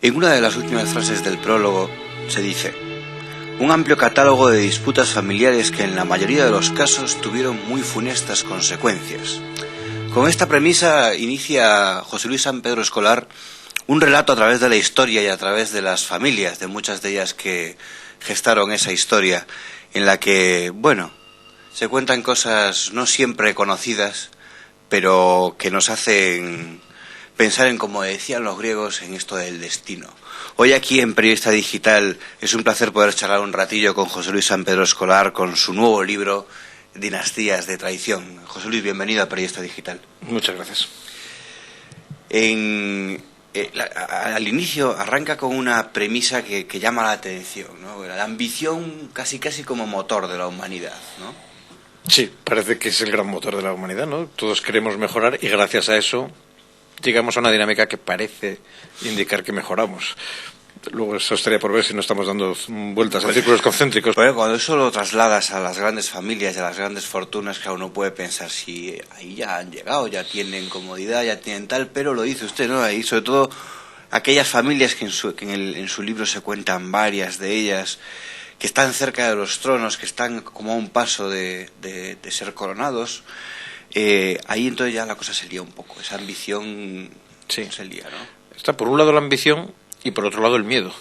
En una de las últimas frases del prólogo se dice: un amplio catálogo de disputas familiares que en la mayoría de los casos tuvieron muy funestas consecuencias. Con esta premisa inicia José Luis San Pedro Escolar un relato a través de la historia y a través de las familias, de muchas de ellas que gestaron esa historia, en la que, bueno, se cuentan cosas no siempre conocidas, pero que nos hacen pensar en, como decían los griegos, en esto del destino. Hoy aquí en Periodista Digital es un placer poder charlar un ratillo con José Luis San Pedro Escolar con su nuevo libro, Dinastías de Traición. José Luis, bienvenido a Periodista Digital. Muchas gracias. Al inicio arranca con una premisa que llama la atención, ¿no? La ambición casi como motor de la humanidad, ¿no? Sí, parece que es el gran motor de la humanidad, ¿no? Todos queremos mejorar y gracias a eso llegamos a una dinámica que parece indicar que mejoramos. Luego eso estaría por ver si no estamos dando vueltas en círculos concéntricos. Pero cuando eso lo trasladas a las grandes familias y a las grandes fortunas, que uno puede pensar si ahí ya han llegado, ya tienen comodidad, ya tienen tal, pero lo dice usted, ¿no? Ahí sobre todo aquellas familias que en su libro se cuentan varias de ellas, que están cerca de los tronos, que están como a un paso de ser coronados. Ahí entonces ya la cosa se lía un poco, esa ambición sí. Se lía, ¿no? Está por un lado la ambición y por otro lado el miedo.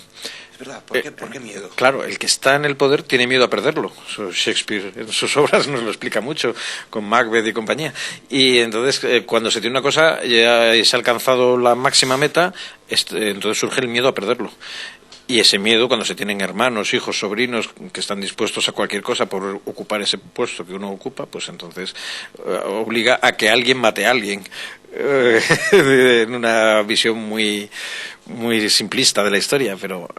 Es verdad, ¿por qué miedo? Claro, el que está en el poder tiene miedo a perderlo. Shakespeare en sus obras nos lo explica mucho, con Macbeth y compañía. Y entonces cuando se tiene una cosa, ya se ha alcanzado la máxima meta, entonces surge el miedo a perderlo. Y ese miedo, cuando se tienen hermanos, hijos, sobrinos que están dispuestos a cualquier cosa por ocupar ese puesto que uno ocupa, pues entonces obliga a que alguien mate a alguien. En una visión muy simplista de la historia, pero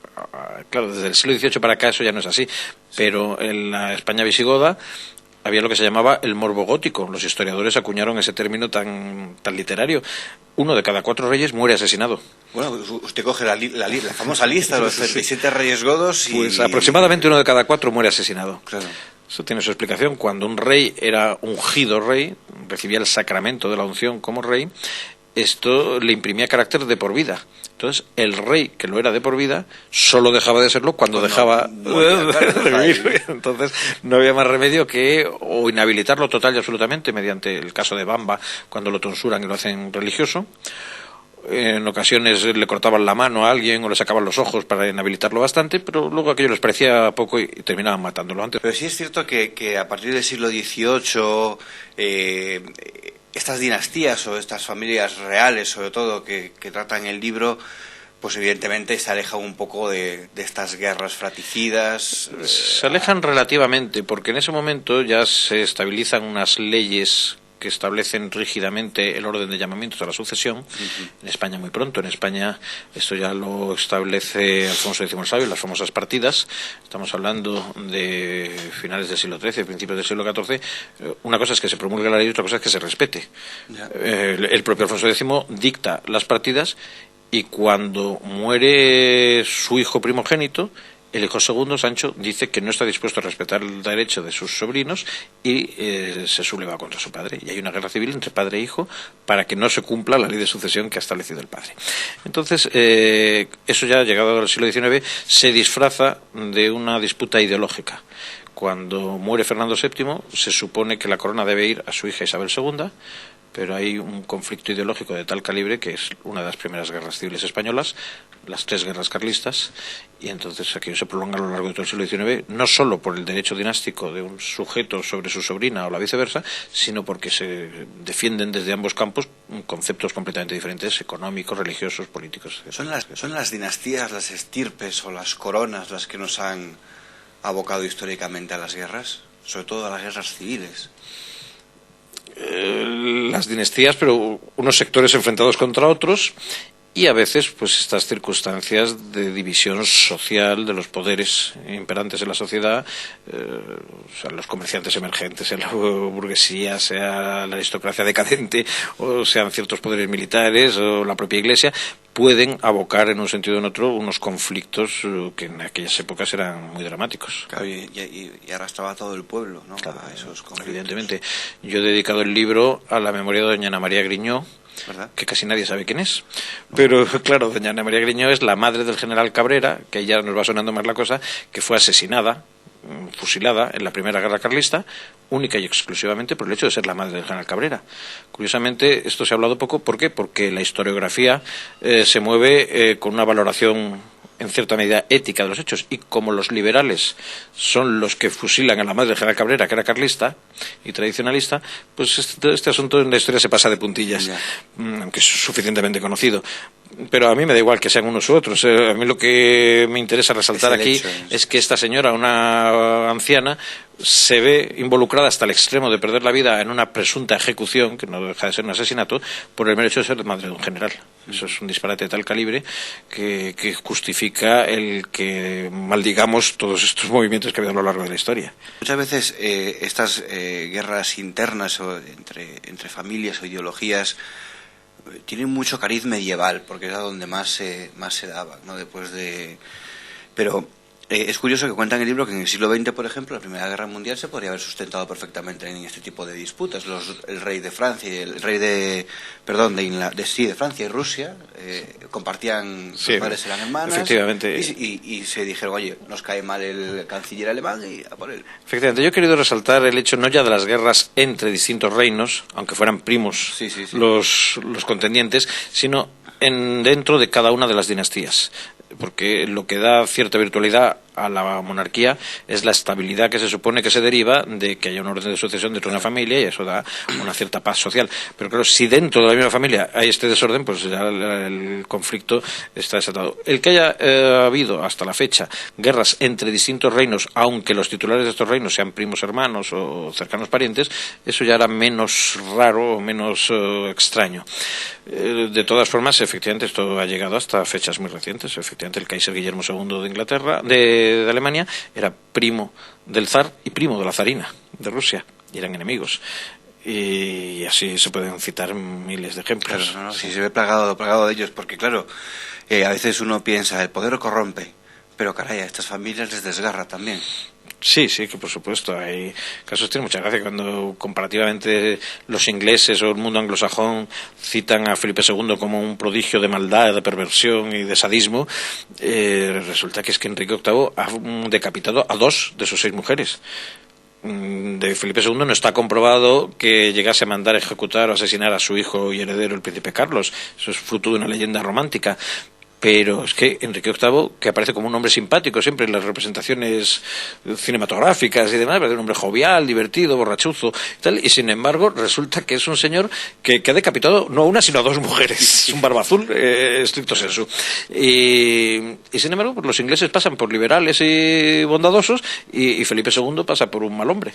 claro, desde el siglo XVIII para acá eso ya no es así. Pero en la España visigoda había lo que se llamaba el morbo gótico. Los historiadores acuñaron ese término tan literario. 1 de cada 4 reyes muere asesinado. Bueno, usted coge la famosa lista de los 37 reyes godos y... Pues aproximadamente 1 de cada 4 muere asesinado. Claro. Eso tiene su explicación. Cuando un rey era ungido rey, recibía el sacramento de la unción como rey, esto le imprimía carácter de por vida. Entonces, el rey, que lo era de por vida, solo dejaba de serlo cuando dejaba de vivir. Entonces, no había más remedio que o inhabilitarlo total y absolutamente, mediante el caso de Bamba, cuando lo tonsuran y lo hacen religioso. En ocasiones le cortaban la mano a alguien o le sacaban los ojos para inhabilitarlo bastante, pero luego aquello les parecía poco y terminaban matándolo antes. Pero sí es cierto que a partir del siglo XVIII... estas dinastías o estas familias reales, sobre todo, que tratan el libro, pues evidentemente se alejan un poco de estas guerras fratricidas. Se alejan relativamente, porque en ese momento ya se estabilizan unas leyes que establecen rígidamente el orden de llamamientos a la sucesión. Uh-huh. En España muy pronto. En España esto ya lo establece Alfonso X el Sabio, las famosas partidas. Estamos hablando de finales del siglo XIII, principios del siglo XIV. Una cosa es que se promulgue la ley y otra cosa es que se respete. El propio Alfonso X dicta las partidas y cuando muere su hijo primogénito, el hijo segundo, Sancho, dice que no está dispuesto a respetar el derecho de sus sobrinos y se subleva contra su padre. Y hay una guerra civil entre padre e hijo para que no se cumpla la ley de sucesión que ha establecido el padre. Entonces, eso ya, llegado al siglo XIX, se disfraza de una disputa ideológica. Cuando muere Fernando VII, se supone que la corona debe ir a su hija Isabel II, pero hay un conflicto ideológico de tal calibre que es una de las primeras guerras civiles españolas, las 3 guerras carlistas, y entonces aquello se prolonga a lo largo de todo el siglo XIX, no solo por el derecho dinástico de un sujeto sobre su sobrina o la viceversa, sino porque se defienden desde ambos campos conceptos completamente diferentes, económicos, religiosos, políticos. ¿Son las dinastías, las estirpes o las coronas las que nos han abocado históricamente a las guerras? Sobre todo a las guerras civiles. Las dinastías, pero unos sectores enfrentados contra otros, y a veces pues estas circunstancias de división social de los poderes imperantes en la sociedad, sean los comerciantes emergentes, sea la burguesía, sea la aristocracia decadente, o sean ciertos poderes militares o la propia Iglesia, pueden abocar en un sentido o en otro unos conflictos que en aquellas épocas eran muy dramáticos. Claro, y arrastraba a todo el pueblo, ¿no? Claro, a esos conflictos. Evidentemente. Yo he dedicado el libro a la memoria de doña Ana María Griñó, ¿verdad? Que casi nadie sabe quién es. Pero claro, doña Ana María Griñó es la madre del general Cabrera, que ahí ya nos va sonando más la cosa, que fue asesinada, fusilada en la Primera Guerra Carlista, única y exclusivamente por el hecho de ser la madre del general Cabrera. Curiosamente, esto se ha hablado poco. ¿Por qué? Porque la historiografía se mueve con una valoración en cierta medida ética de los hechos, y como los liberales son los que fusilan a la madre del general Cabrera, que era carlista y tradicionalista, pues este asunto en la historia se pasa de puntillas, aunque es suficientemente conocido. Pero a mí me da igual que sean unos u otros. A mí lo que me interesa resaltar aquí es que esta señora, una anciana, se ve involucrada hasta el extremo de perder la vida en una presunta ejecución, que no deja de ser un asesinato, por el mero hecho de ser madre de un general. Eso es un disparate de tal calibre que justifica el que maldigamos todos estos movimientos que ha habido a lo largo de la historia. Muchas veces estas guerras internas o entre familias o ideologías tienen mucho cariz medieval, porque era donde más se daba, ¿no? Pero es curioso que cuentan en el libro que en el siglo XX, por ejemplo, la Primera Guerra Mundial se podría haber sustentado perfectamente en este tipo de disputas. El rey de Francia y el rey de Francia y Rusia compartían, sus padres eran hermanas, efectivamente. Y se dijeron, oye, nos cae mal el canciller alemán y a por él. Efectivamente, yo he querido resaltar el hecho no ya de las guerras entre distintos reinos, aunque fueran primos los contendientes, sino dentro de cada una de las dinastías, porque lo que da cierta virtualidad a la monarquía es la estabilidad que se supone que se deriva de que haya un orden de sucesión dentro de una familia, y eso da una cierta paz social. Pero claro, si dentro de la misma familia hay este desorden, pues ya el conflicto está desatado. El que haya habido hasta la fecha guerras entre distintos reinos, aunque los titulares de estos reinos sean primos hermanos o cercanos parientes, eso ya era menos raro o menos extraño. De todas formas, efectivamente, esto ha llegado hasta fechas muy recientes. Efectivamente, el Kaiser Guillermo II de Inglaterra, de Alemania, era primo del zar y primo de la zarina de Rusia, y eran enemigos. Y así se pueden citar miles de ejemplos. Claro, sí, se ve plagado de ellos, porque claro, a veces uno piensa, el poder corrompe, pero caray, a estas familias les desgarra también. Sí, que por supuesto hay casos. Tiene mucha gracia cuando comparativamente los ingleses o el mundo anglosajón citan a Felipe II como un prodigio de maldad, de perversión y de sadismo. Resulta que es que Enrique VIII ha decapitado a 2 de sus 6 mujeres. De Felipe II no está comprobado que llegase a mandar ejecutar o asesinar a su hijo y heredero, el príncipe Carlos. Eso es fruto de una leyenda romántica. Pero es que Enrique VIII, que aparece como un hombre simpático siempre en las representaciones cinematográficas y demás, parece un hombre jovial, divertido, borrachuzo y tal, y sin embargo resulta que es un señor que ha decapitado no a una sino a 2 mujeres. Es un barba azul, estricto sensu. Y sin embargo, pues los ingleses pasan por liberales y bondadosos, y Felipe II pasa por un mal hombre.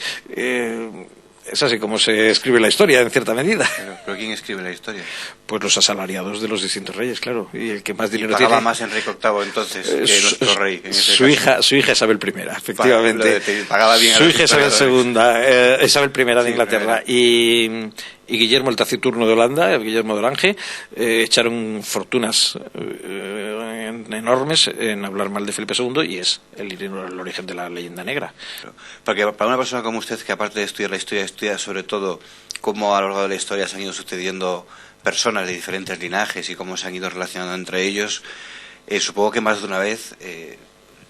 Es así como se escribe la historia, en cierta medida. ¿Pero quién escribe la historia? Pues los asalariados de los distintos reyes, claro. Y el que más dinero pagaba tiene... más Enrique VIII entonces que nuestro rey. Su hija Isabel I, efectivamente. Pagaba bien a su hija Isabel I de Inglaterra. Y Guillermo el Taciturno de Holanda, Guillermo de Orange, echaron fortunas enormes en hablar mal de Felipe II, y es el origen de la leyenda negra. Porque para una persona como usted, que aparte de estudiar la historia, estudia sobre todo cómo a lo largo de la historia se han ido sucediendo personas de diferentes linajes y cómo se han ido relacionando entre ellos, supongo que más de una vez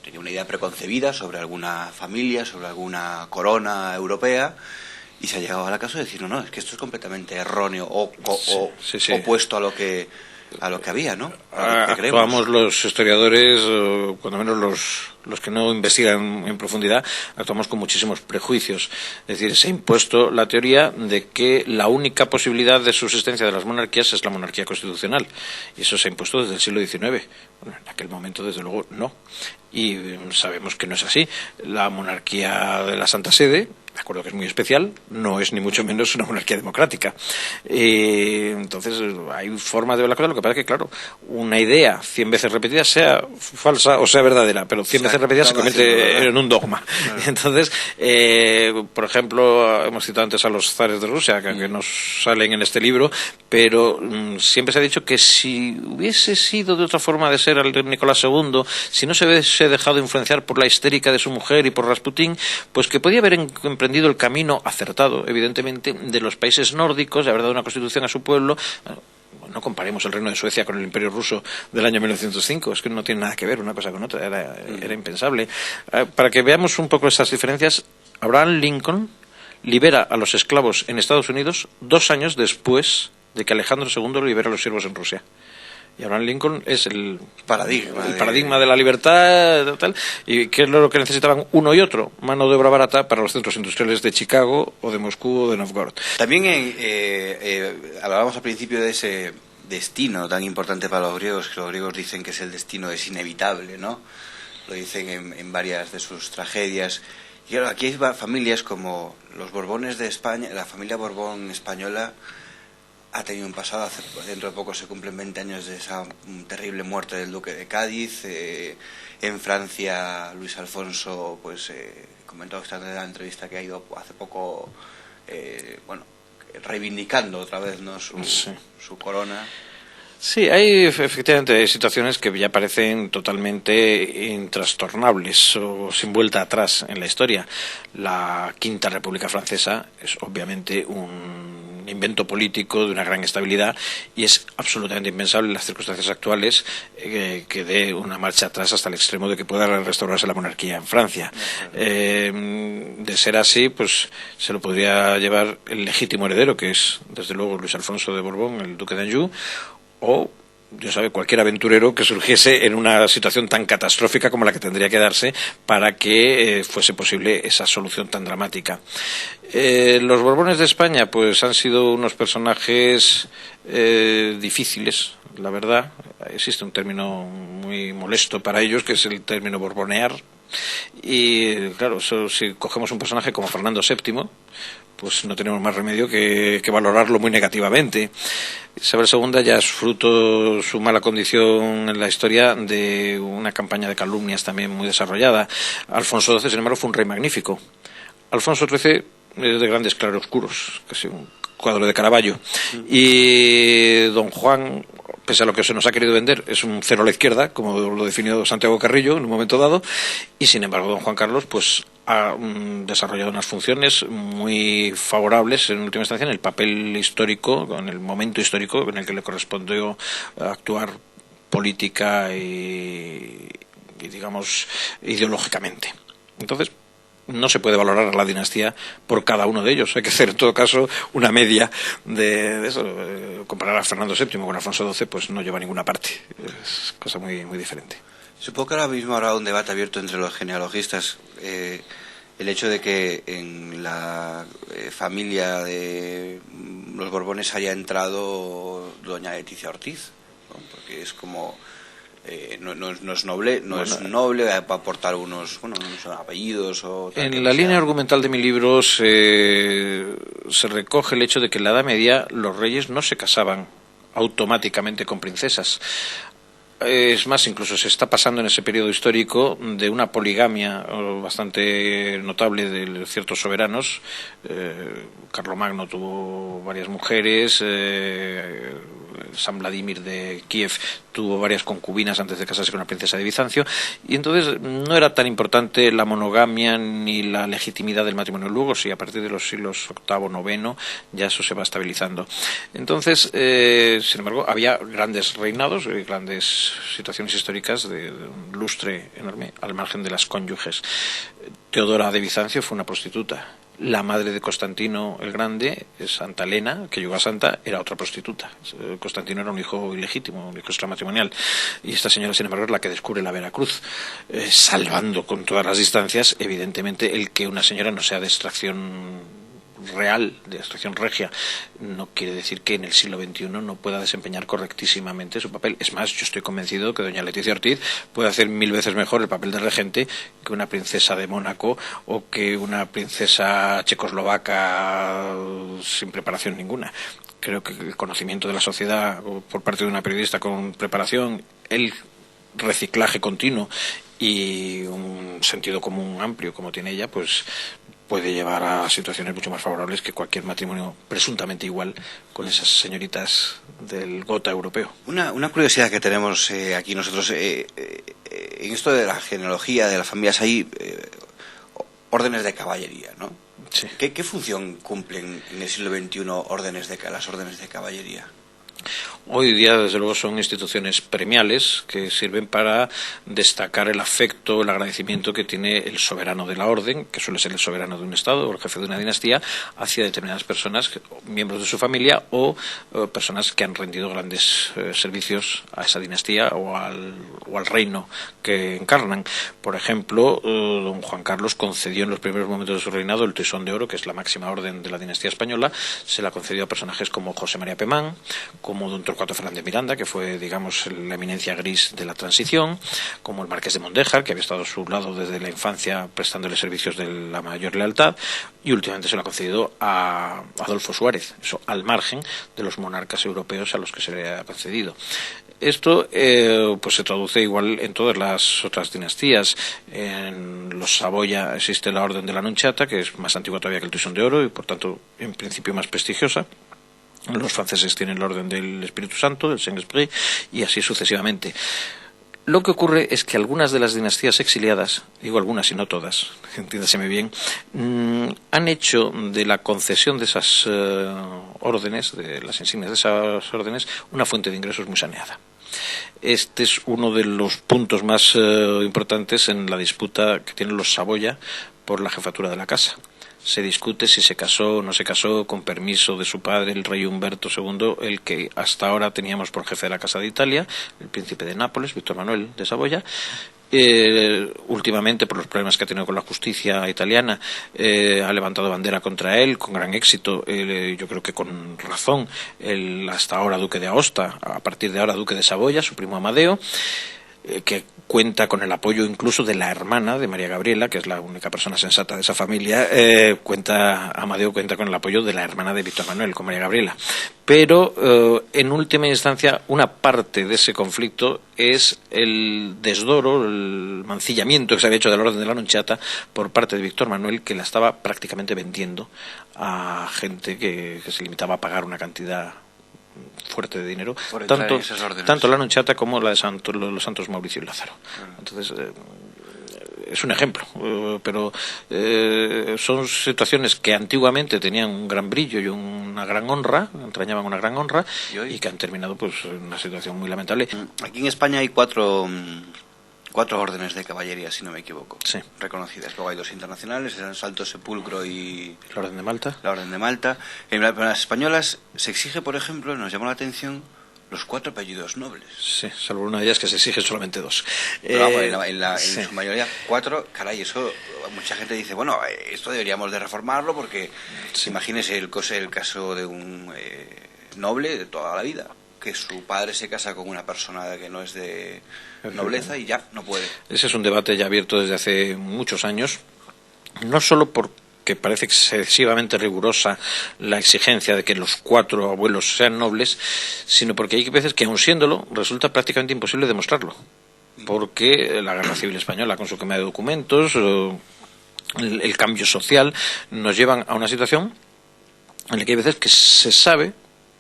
tenía una idea preconcebida sobre alguna familia, sobre alguna corona europea, y se ha llegado al caso de decir, no, es que esto es completamente erróneo o opuesto a lo que había, ¿no? Actuamos los historiadores, cuando menos los que no investigan en profundidad, actuamos con muchísimos prejuicios. Es decir, se ha impuesto la teoría de que la única posibilidad de subsistencia de las monarquías es la monarquía constitucional, y eso se ha impuesto desde el siglo XIX. Bueno, en aquel momento, desde luego, no. Y sabemos que no es así. La monarquía de la Santa Sede, de acuerdo que es muy especial, no es ni mucho menos una monarquía democrática. Entonces hay formas de ver la cosa. Lo que pasa es que, claro, una idea 100 veces repetida, sea falsa o sea verdadera, pero 100 veces repetida se convierte en un dogma. Claro. Entonces, por ejemplo, hemos citado antes a los zares de Rusia, que nos salen en este libro, pero siempre se ha dicho que si hubiese sido de otra forma de ser el Nicolás II, si no se hubiese dejado influenciar por la histérica de su mujer y por Rasputín, pues que podía haber emprendido el camino acertado, evidentemente, de los países nórdicos, de haber dado una constitución a su pueblo. no comparemos el Reino de Suecia con el Imperio Ruso del año 1905, es que no tiene nada que ver una cosa con otra, era impensable. Para que veamos un poco esas diferencias, Abraham Lincoln libera a los esclavos en Estados Unidos 2 años después de que Alejandro II libera a los siervos en Rusia. Y Abraham Lincoln es el paradigma de la libertad, tal, y que es lo que necesitaban uno y otro, mano de obra barata para los centros industriales de Chicago o de Moscú o de Novgorod. También hablábamos al principio de ese destino tan importante para los griegos, que los griegos dicen que es el destino, es inevitable, ¿no? Lo dicen en varias de sus tragedias. Y claro, aquí hay familias como los Borbones de España, la familia Borbón española ha tenido un pasado, dentro de poco se cumplen 20 años de esa terrible muerte del duque de Cádiz. En Francia, Luis Alfonso, pues comentó esta en la entrevista que ha ido hace poco, reivindicando otra vez, ¿no?, su corona. Sí, hay efectivamente situaciones que ya parecen totalmente intrastornables o sin vuelta atrás en la historia. La Quinta República Francesa es obviamente un invento político de una gran estabilidad y es absolutamente impensable en las circunstancias actuales que dé una marcha atrás hasta el extremo de que pueda restaurarse la monarquía en Francia. De ser así, pues se lo podría llevar el legítimo heredero, que es desde luego Luis Alfonso de Borbón, el duque de Anjou, o, Dios sabe, cualquier aventurero que surgiese en una situación tan catastrófica como la que tendría que darse para que fuese posible esa solución tan dramática. Los Borbones de España pues han sido unos personajes difíciles, la verdad. Existe un término muy molesto para ellos, que es el término borbonear. Y claro, si cogemos un personaje como Fernando VII, pues no tenemos más remedio que valorarlo muy negativamente. Isabel II ya es fruto, su mala condición en la historia, de una campaña de calumnias también muy desarrollada. Alfonso XII, sin embargo, fue un rey magnífico. Alfonso XIII es de grandes claroscuros, casi un cuadro de Caravaggio. Y don Juan, pese a lo que se nos ha querido vender, es un cero a la izquierda, como lo definió Santiago Carrillo en un momento dado, y sin embargo don Juan Carlos pues ha desarrollado unas funciones muy favorables en última instancia en el papel histórico, en el momento histórico en el que le correspondió actuar política y digamos ideológicamente. Entonces no se puede valorar a la dinastía por cada uno de ellos. Hay que hacer en todo caso una media de eso. Comparar a Fernando VII con Alfonso XII pues no lleva a ninguna parte. Es cosa muy, muy diferente. Supongo que ahora mismo habrá un debate abierto entre los genealogistas. El hecho de que en la familia de los Borbones haya entrado doña Leticia Ortiz, ¿no? Porque es como no es noble va a aportar unos apellidos o tal. En la línea argumental de mi libro se recoge el hecho de que en la Edad Media los reyes no se casaban automáticamente con princesas. Es más, incluso se está pasando en ese periodo histórico de una poligamia bastante notable de ciertos soberanos. Carlomagno tuvo varias mujeres, San Vladimir de Kiev tuvo varias concubinas antes de casarse con una princesa de Bizancio, y entonces no era tan importante la monogamia ni la legitimidad del matrimonio. Luego sí, a partir de los siglos VIII, IX, ya eso se va estabilizando. Entonces, sin embargo, había grandes reinados, grandes situaciones históricas de un lustre enorme al margen de las cónyuges. Teodora de Bizancio fue una prostituta. La madre de Constantino el Grande, Santa Elena, que llegó a santa, era otra prostituta. Constantino era un hijo ilegítimo, un hijo extramatrimonial. Y esta señora, sin embargo, es la que descubre la Veracruz, salvando con todas las distancias, evidentemente, el que una señora no sea de extracción real, de extracción regia, no quiere decir que en el siglo XXI no pueda desempeñar correctísimamente su papel. Es más, yo estoy convencido que doña Leticia Ortiz puede hacer 1000 veces mejor el papel de regente que una princesa de Mónaco o que una princesa checoslovaca sin preparación ninguna. Creo que el conocimiento de la sociedad por parte de una periodista con preparación, el reciclaje continuo y un sentido común amplio como tiene ella, pues puede llevar a situaciones mucho más favorables que cualquier matrimonio presuntamente igual con esas señoritas del gota europeo. Una curiosidad que tenemos aquí nosotros, en esto de la genealogía de las familias hay órdenes de caballería, ¿no? Sí. ¿Qué función cumplen en el siglo XXI las órdenes de caballería? Hoy día, desde luego, son instituciones premiales que sirven para destacar el afecto, el agradecimiento que tiene el soberano de la orden, que suele ser el soberano de un Estado o el jefe de una dinastía, hacia determinadas personas, miembros de su familia o personas que han rendido grandes servicios a esa dinastía o al reino que encarnan. Por ejemplo, don Juan Carlos concedió en los primeros momentos de su reinado el Toisón de Oro, que es la máxima orden de la dinastía española. Se la concedió a personajes como José María Pemán, como don Torcuato Fernández Miranda, que fue, digamos, la eminencia gris de la transición, como el Marqués de Mondéjar, que había estado a su lado desde la infancia prestándole servicios de la mayor lealtad, y últimamente se lo ha concedido a Adolfo Suárez, eso al margen de los monarcas europeos a los que se le ha concedido. Esto pues se traduce igual en todas las otras dinastías. En los Saboya existe la Orden de la Nunchata, que es más antigua todavía que el Toisón de Oro y por tanto en principio más prestigiosa. Los franceses tienen la Orden del Espíritu Santo, del Saint-Esprit, y así sucesivamente. Lo que ocurre es que algunas de las dinastías exiliadas, digo algunas y no todas, entiéndaseme bien, han hecho de la concesión de esas órdenes, de las insignias de esas órdenes, una fuente de ingresos muy saneada. Este es uno de los puntos más importantes en la disputa que tienen los Saboya por la jefatura de la casa. Se discute si se casó o no se casó con permiso de su padre, el rey Humberto II, el que hasta ahora teníamos por jefe de la Casa de Italia, el príncipe de Nápoles, Víctor Manuel de Saboya. Últimamente, por los problemas que ha tenido con la justicia italiana, ha levantado bandera contra él con gran éxito, yo creo que con razón, el hasta ahora duque de Aosta, a partir de ahora duque de Saboya, su primo Amadeo, que cuenta con el apoyo incluso de la hermana de María Gabriela, que es la única persona sensata de esa familia. Amadeo cuenta con el apoyo de la hermana de Víctor Manuel, con María Gabriela. Pero en última instancia, una parte de ese conflicto es el desdoro, el mancillamiento que se había hecho de la Orden de la Nunchata por parte de Víctor Manuel, que la estaba prácticamente vendiendo a gente que se limitaba a pagar una cantidad fuerte de dinero, tanto la Nunchata como la de los santos Mauricio y Lázaro. Entonces es un ejemplo, pero son situaciones que antiguamente tenían un gran brillo y una gran honra, entrañaban una gran honra, y que han terminado pues en una situación muy lamentable. Aquí en España hay cuatro órdenes de caballería, si no me equivoco, sí, reconocidas. Luego hay dos internacionales, el Santo Sepulcro y la Orden de Malta. La Orden de Malta. En las españolas se exige, por ejemplo, nos llamó la atención, los 4 apellidos nobles. Sí, salvo una de ellas que se exige solamente 2. Pero vamos, en sí, su mayoría 4, caray, eso mucha gente dice, bueno, esto deberíamos de reformarlo porque, sí, imagínese el caso de un noble de toda la vida, que su padre se casa con una persona que no es de nobleza y ya no puede. Ese es un debate ya abierto desde hace muchos años, no solo porque parece excesivamente rigurosa la exigencia de que los 4 abuelos sean nobles, sino porque hay veces que, aun siéndolo, resulta prácticamente imposible demostrarlo, porque la Guerra Civil Española, con su quema de documentos, el cambio social, nos llevan a una situación en la que hay veces que se sabe,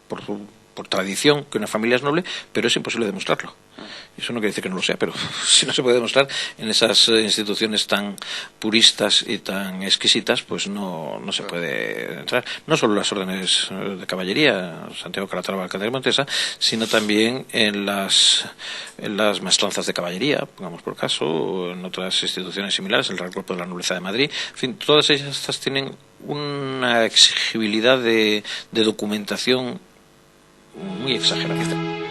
por tradición, que una familia es noble, pero es imposible demostrarlo. Eso no quiere decir que no lo sea, pero si no se puede demostrar en esas instituciones tan puristas y tan exquisitas, pues no se puede entrar. No solo las órdenes de caballería, Santiago Calatrava, Alcántara y Montesa, sino también en las maestranzas de caballería, pongamos por caso, o en otras instituciones similares, el Real Cuerpo de la Nobleza de Madrid. En fin, todas estas tienen una exigibilidad de documentación muy exagerada.